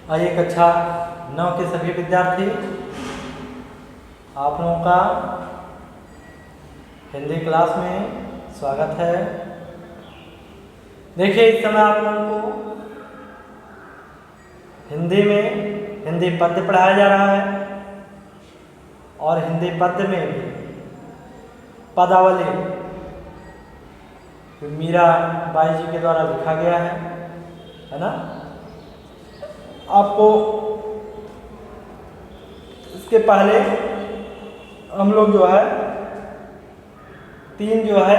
आइए कक्षा 9 के सभी विद्यार्थी, आप लोगों का हिंदी क्लास में स्वागत है। देखिए, इस समय आप लोगों को हिंदी में हिंदी पद्य पढ़ाया जा रहा है और हिंदी पद्य में भी पदावली मीरा बाई जी के द्वारा लिखा गया है ना। आपको इसके पहले हम लोग जो है 3 जो है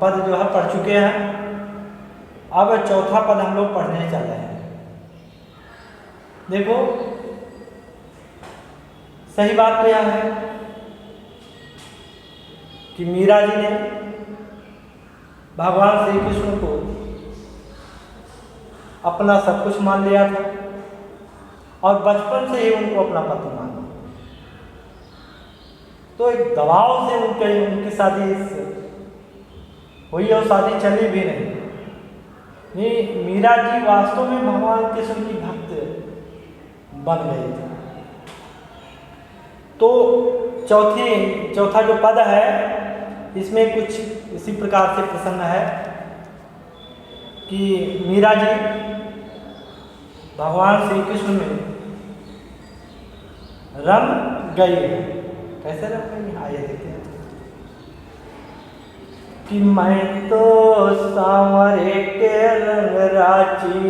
पद जो है पढ़ चुके हैं। अब चौथा पद हम लोग पढ़ने चल रहे हैं। देखो, सही बात तो यह है कि मीरा जी ने भगवान श्री कृष्ण को अपना सब कुछ मान लिया था और बचपन से ही उनको अपना पति माना। तो एक दबाव से उनकी शादी हुई और शादी चली भी नहीं। ये मीरा जी वास्तव में भगवान कृष्ण की भक्त बन गई थी। तो चौथा जो पद है, इसमें कुछ इसी प्रकार से प्रसंग है कि मीरा जी भगवान श्री कृष्ण में रम गई है। कैसे रम गई? आइए देखते हैं कि मैं तो सांवरे के रंग राची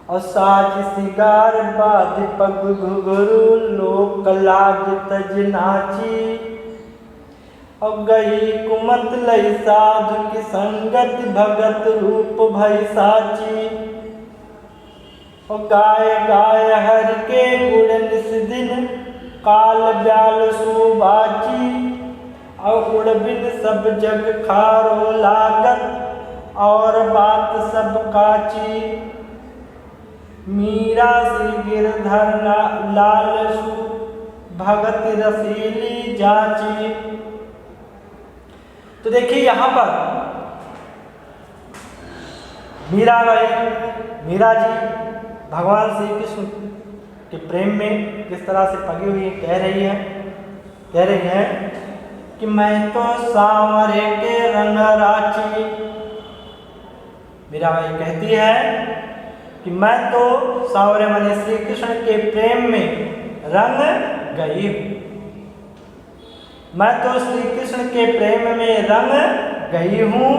और साज सिगार बाज पग घुघरू लोक लाज तज नाची और गई कुमत लई साधु की संगत भगत रूप भई साची और गाय गाय हर के गुण निस दिन काल ब्याल सुबाची और उड़ बिन सब जग खारो लागत और बात सब काची मीरा श्री गिरधर लाल सु भगत रसीली जाची। तो देखिए, यहाँ पर मीरा जी भगवान श्री कृष्ण के प्रेम में किस तरह से पगी हुई कह रही है कि मैं तो सांवरे के रंग राची। मीराबाई कहती है कि मैं तो सांवरे माने श्री कृष्ण के प्रेम में रंग गई हूँ। मैं तो श्री कृष्ण के प्रेम में रंग गई हूँ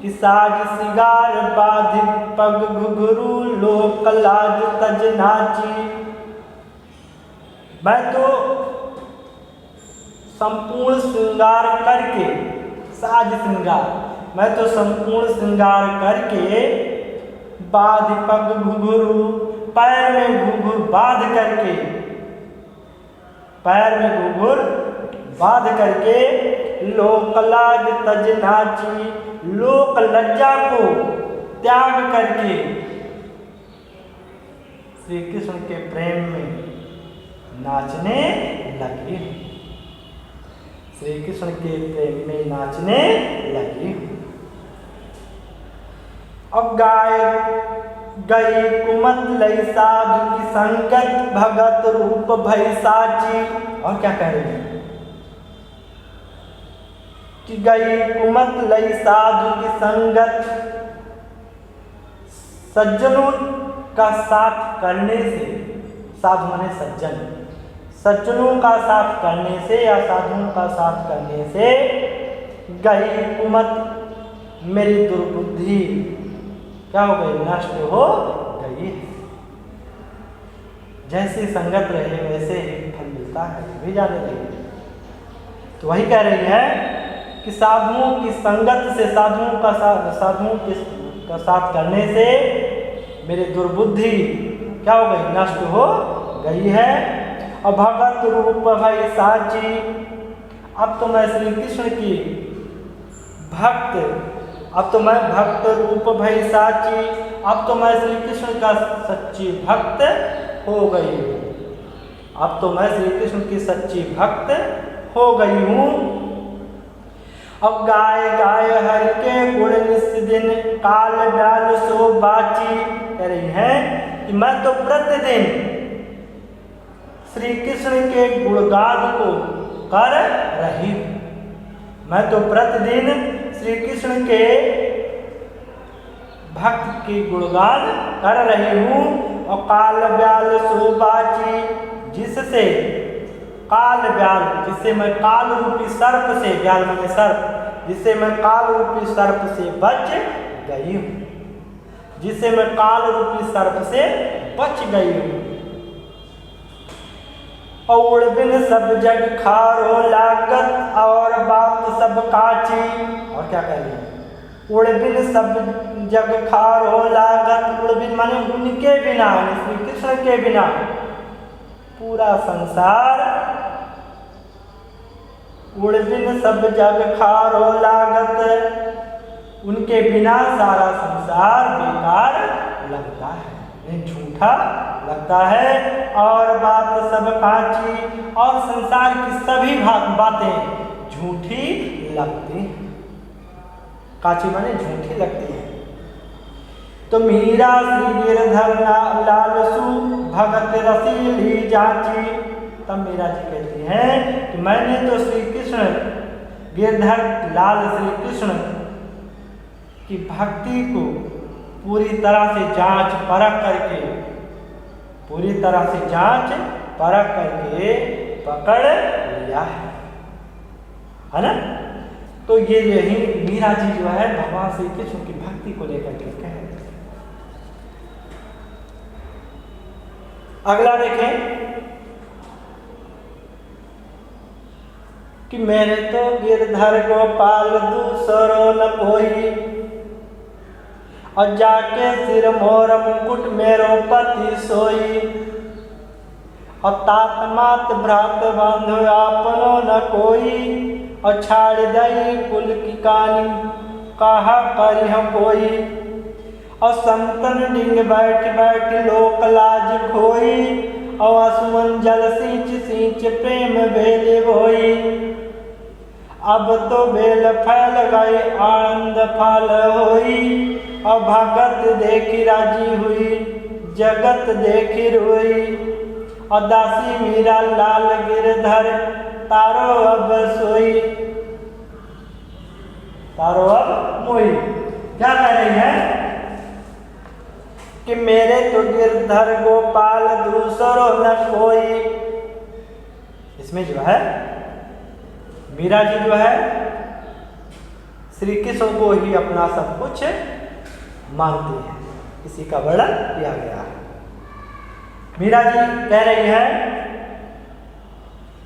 कि साज सिगार बाध पग घुघरू लोक लाज तज नाची। मैं तो संपूर्ण श्रृंगार करके मैं तो संपूर्ण श्रृंगार करके बाध पग घुघरू पैर में घुघुर बाध करके लोक लाज तज नाची, लोक लज्जा को त्याग करके श्री कृष्ण के प्रेम में नाचने लगी। श्री कृष्ण के प्रेम में नाचने लगी। अब गाय गई कुमत लई साधु की संगत भगत रूप भई साची। और क्या कह रही है कि गई कुमत लई साधु की संगत, सज्जनों का साथ करने से, साधु माने सज्जन, सज्जनों का साथ करने से या साधुओं का साथ करने से गई कुमत, मेरी दुर्बुद्धि क्या हो गई? नष्ट हो गई। जैसी संगत रहे वैसे ही फल मिलता है, भी जाने लगे। तो वही कह रही है कि साधुओं की संगत से, साधुओं का साथ करने से मेरी दुर्बुद्धि क्या हो गई? नष्ट हो गई है। और भगत रूप भई साची, अब तो मैं श्री कृष्ण की भक्त रूप भई साची, अब तो मैं श्री कृष्ण का सच्ची भक्त हो गई हूँ। अब तो मैं श्री कृष्ण की सच्ची भक्त हो गई हूँ। अब गाय गाय हरि के गुण निस दिन, काल डाल सो बाची। कह रही है कि मैं तो प्रतिदिन श्री कृष्ण के गुणगान को कर रही हूँ। मैं तो प्रतिदिन श्री कृष्ण के भक्त की गुणगान कर रही हूँ। और काल ब्याल सो बाची, जिससे काल ब्याल, जिससे मैं काल रूपी सर्प से, ब्याल माने सर्प, जिससे मैं काल रूपी सर्प से बच गई हूँ, जिससे मैं काल रूपी सर्प से बच गई हूँ। और बिन सब जग खारो लागत, और बात सब काची। और क्या कह रही है? उड़बिन सब जग खारो लागत, उड़बिन माने उनके बिना, श्री कृष्ण के बिना पूरा संसार, उड़बिन सब जग खारो लागत, उनके बिना सारा संसार बेकार लगता है, झूठा लगता है। और बात सब काची, और संसार की सभी बातें झूठी लगती हैं। काची माने झूठी लगती है। तो मीरा श्री गिरधर लालसु, भगत रसीली जाची। तब मीरा जी कहती हैं कि मैंने तो श्री कृष्ण गिरधर लाल श्री कृष्ण की भक्ति को पूरी तरह से जांच परख करके, पूरी तरह से जांच परख करके पकड़ लिया है ना। तो ये यही मीरा जी जो है भगवान श्री कृष्ण की भक्ति को लेकर के कह रहे हैं। अगला देखें कि मेरे तो गिरधर गोपाल दूसरो न कोई, और जाके सिर मोर मुकुट मेरो पति सोई। और तात मात भ्रात बांधो आपनो न कोई, और छाड़ दई कुल की कानी कहा करिह कोई। और संतन डिंग बैठ बैठ लोक लाज खोई, और असुमन जल सींच सींच प्रेम बेले होई। अब तो बेल फैल गई आनंद फल होई, और भगत देखी राजी हुई जगत देखी रोई। और दासी मीरा लाल गिरधर तारो अब सोई, तारो अब मोई। क्या कह रही है कि मेरे तो गिरधर गोपाल दूसरो न कोई। इसमें जो है मीरा जी जो है श्री कृष्ण को ही अपना सब कुछ मानती है, इसी का वर्णन किया गया है। मीरा जी कह रही है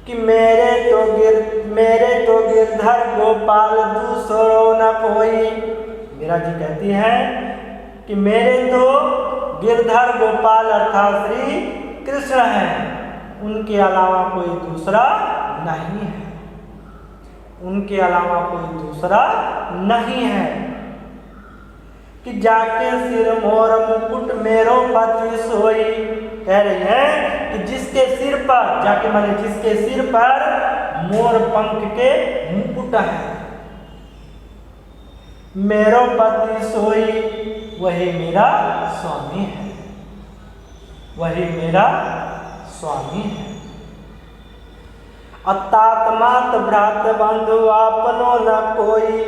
कि मेरे तो गिरधर गोपाल दूसरो न कोई। मीरा जी कहती हैं कि मेरे तो गिरधर गोपाल अर्थात श्री कृष्ण हैं, उनके अलावा कोई दूसरा नहीं है, उनके अलावा कोई दूसरा नहीं है। कि जाके सिर मोर मुकुट मेरो पति सोई। कह रही है कि जिसके सिर पर, जाके माने जिसके सिर पर मोर पंख के मुकुट है, मेरो पति सोई, वही मेरा स्वामी है, वही मेरा स्वामी है। अतात मात भ्रात बंधु आपनो न कोई।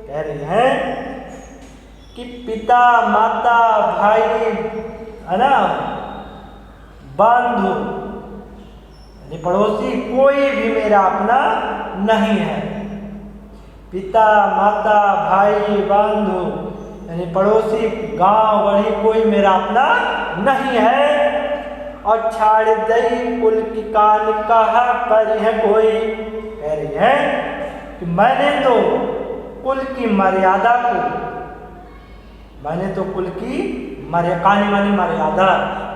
कह रही है कि पिता माता भाई है ना, बंधु यानी पड़ोसी कोई भी मेरा अपना नहीं है। पिता माता भाई बंधु यानी पड़ोसी गांव बड़ी कोई मेरा अपना नहीं है। और छाड़ दई कुल की कान कहा पर है कोई। कह रही है कि मैंने तो कुल की मर्यादा को, मैंने तो कुल की कानी मानी मर्यादा,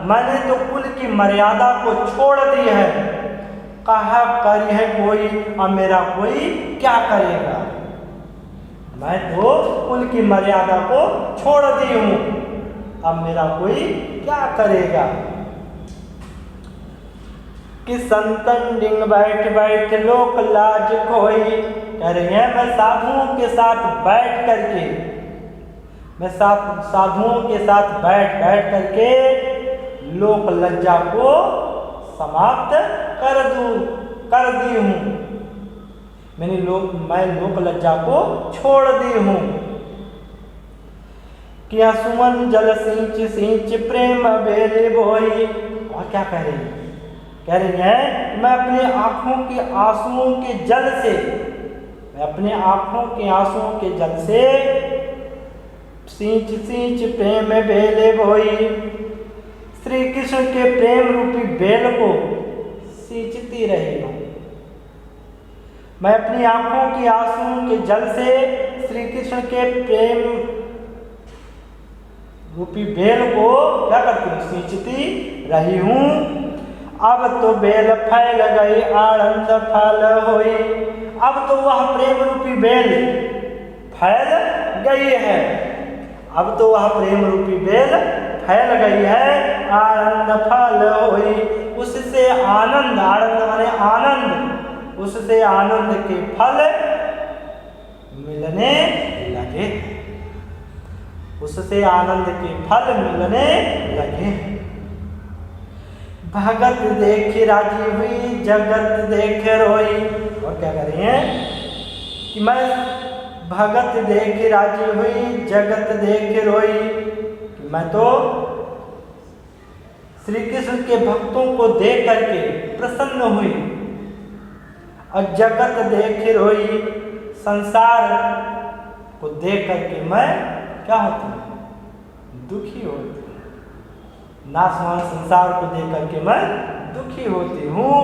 मैंने तो कुल की मर्यादा को छोड़ दी है। कहा करी है कोई, और मेरा कोई क्या करेगा। मैं तो कुल की मर्यादा को छोड़ दी हूं, अब मेरा कोई क्या करेगा। कि संतन डिंग बैठ बैठ लोक लाज खोई। कह रही हैं मैं साधुओं के साथ बैठ करके, मैं साधुओं के साथ बैठ करके लोक लज्जा को समाप्त कर दी हूँ। मैं लोक लज्जा को छोड़ दी हूँ। किया सुमन जल सींच प्रेम बेले बोई। और क्या कह रही है? कह रही है मैं अपने आंखों के आंसुओं के जल से, मैं अपने आंखों के आंसुओं के जल से सींच प्रेम बेले बोई, श्री कृष्ण के प्रेम रूपी बेल को सींचती रही हूँ। मैं अपनी आंखों के आंसुओं के जल से श्री कृष्ण के प्रेम रूपी बेल को क्या करती हूँ? सींचती रही हूँ। अब तो बेल फैल गई आनंद फल होई। अब तो वह प्रेम रूपी बेल फैल गई है। अब तो वह प्रेम रूपी बेल फैल गई है, आनंद फल होई। उससे आनंद माने आनंद, उससे आनंद के फल मिलने लगे, उससे आनंद के फल मिलने लगे। भगत देख राजी हुई जगत देख रोई। और क्या कर रही हैं कि मैं भगत देख राजी हुई जगत देख रोई, कि मैं तो श्री कृष्ण के भक्तों को देख करके प्रसन्न हुई और जगत देख रोई। संसार को देख करके मैं क्या होती हूँ? दुखी होती हूँ। नाशवान संसार को देख करके मैं दुखी होती हूँ।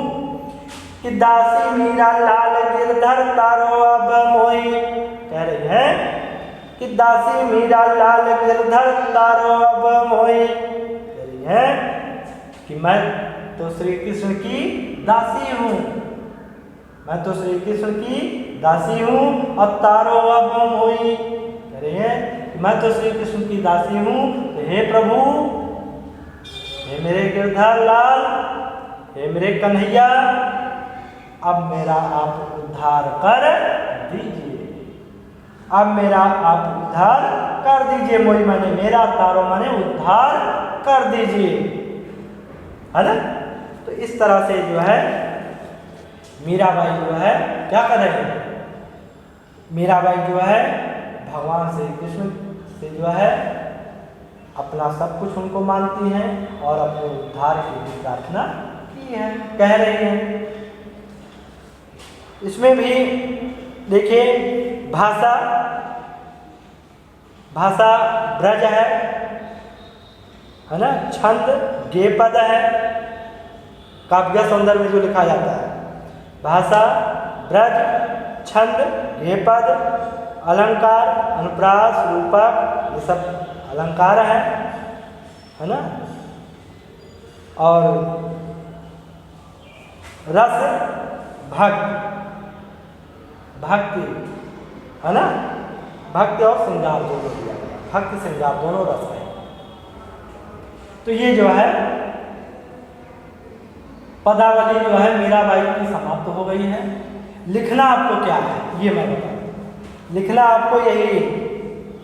कि दासी मीरा लाल गिरधर तारो अब मोही। कह रही है कि दासी मीरा लाल गिरधर तारो अब मोही। कह रही है कि मैं तो श्री कृष्ण की दासी हूँ, मैं तो श्री कृष्ण की दासी हूँ। और तारो अब मोही। कह रही है कि मैं तो श्री कृष्ण की दासी हूँ। तो हे प्रभु, हे मेरे गिरधर लाल, हे मेरे कन्हैया, अब मेरा आप उद्धार कर दीजिए, अब मेरा आप उद्धार कर दीजिए। मोई माने मेरा, तारो माने उद्धार कर दीजिए, है ना। तो इस तरह से जो है मीराबाई जो है क्या कर रहे हैं? मीराबाई जो है भगवान श्री कृष्ण से जो है अपना सब कुछ उनको मानती हैं और अपने उद्धार की भी प्रार्थना की है, कह रही हैं। इसमें भी देखिए भाषा ब्रज है ना, छंद गे पद है, काव्य सौंदर्य में जो लिखा जाता है। भाषा ब्रज छंद गे पद, अलंकार अनुप्रास रूपक, ये सब अलंकार है ना। और रस भक्ति है ना, भक्ति और श्रृंगार दोनों दिया गया, भक्ति श्रृंगार दोनों रस है। तो ये जो है पदावली जो है मीराबाई की समाप्त हो गई है। लिखना आपको क्या है ये मैं बताऊँ। लिखना आपको यही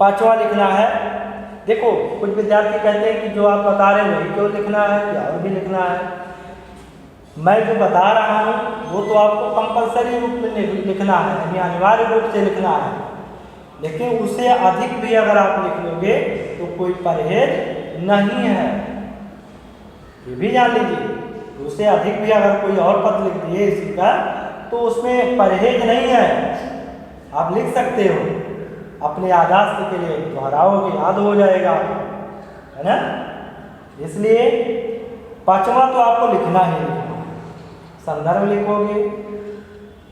5वां लिखना है। देखो कुछ विद्यार्थी कहते हैं कि जो आप बता रहे हैं वही क्यों लिखना है, क्या और भी लिखना है। मैं जो बता रहा हूँ वो तो आपको कंपलसरी रूप में लिखना है, यानी अनिवार्य रूप से लिखना है। लेकिन उससे अधिक भी अगर आप लिख लोगे तो कोई परहेज नहीं है, ये भी जान लीजिए। उससे अधिक भी अगर कोई और पद लिख दिए इसी का तो उसमें परहेज नहीं है, आप लिख सकते हो। अपने यादाश्त के लिए दोहराओगे, याद हो जाएगा, है ना। इसलिए 5वां तो आपको लिखना ही लिखना। संदर्भ लिखोगे,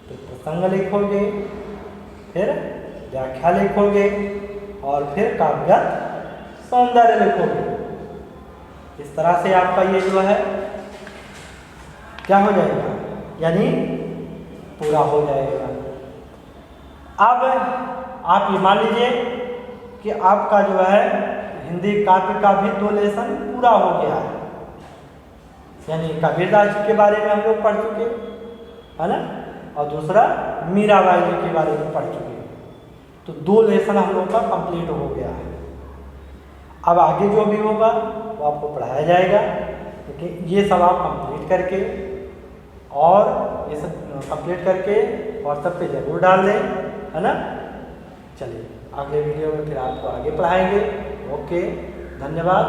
फिर प्रसंग लिखोगे, फिर व्याख्या लिखोगे और फिर काव्य सौंदर्य लिखोगे। इस तरह से आपका ये जो है क्या हो जाएगा, यानी पूरा हो जाएगा। अब आप ये मान लीजिए कि आपका जो है हिंदी काव्य का भी 2 लेसन पूरा हो गया है, यानी कबीरदास जी के बारे में हम लोग पढ़ चुके, है ना। और दूसरा मीराबाई जी के बारे में पढ़ चुके हैं। तो 2 लेसन हम लोग का कंप्लीट हो गया है। अब आगे जो भी होगा वो आपको पढ़ाया जाएगा, क्योंकि ये सब आप कंप्लीट करके और ये सब कंप्लीट करके व्हाट्सएप पे ज़रूर डाल दें, है ना। चलिए अगले वीडियो में फिर आपको आगे पढ़ाएंगे। ओके, धन्यवाद।